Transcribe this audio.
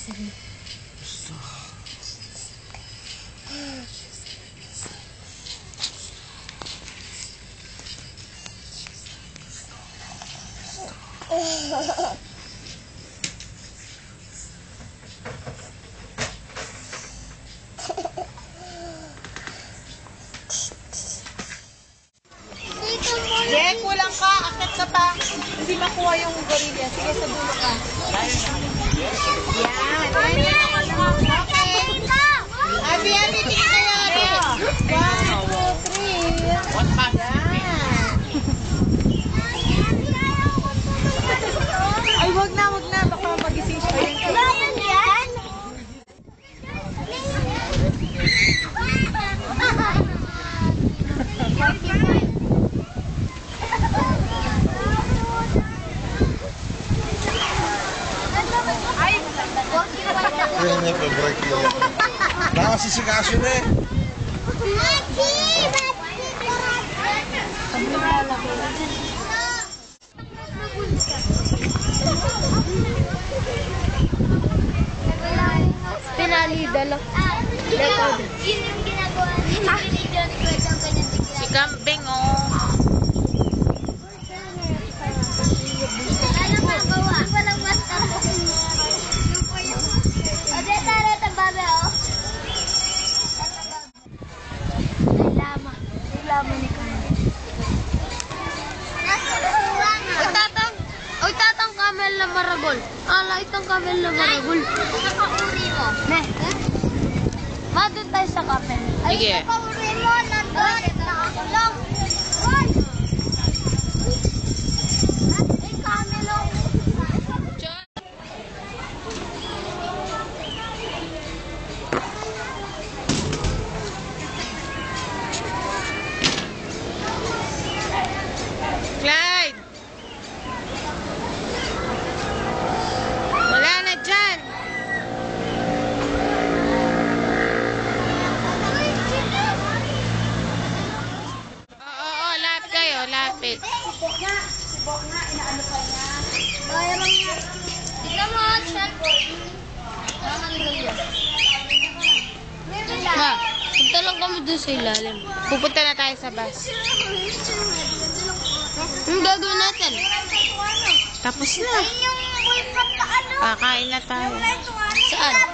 Sige. Jek, kulang ka. Akit ka pa. Hindi makuha yung gorilla. Sige, sa dulo ka. Yan. Okay. Abi, tingin kayo. 1, 2, 3. Ay, wag na. Baka magising siya. Bakit yan? Kaya pa-break yun. Nakasisikaso na eh. Pinali, dalo. Yun yung ginagawa ni video ni Kuya ang kanyang tigla. Si Kambing, oh. Ano magawa? Walang mata. O, deta, babe, oh. Ay, lama ni Kuya. Oy, tatang camel na maragol. Ala, itong camel na maragol. Nakauri mo. Ne. Doon tayo sa camel. Sige. Nakauri mo, nandun. Nakakulong. Hoy! Ay, kamelo. Clyde! Wala na dyan. Oo, lapit kayo, lapit. Sibok na, inaano ka niya. Kaya lang niya. Tignan mo, chat. Ma, punta lang kami doon sa ilalim. Pupunta na tayo sa bus. Ang gagawin natin? Tapos na. Yung boyfriend na ano. Kakain na tayo. Saan?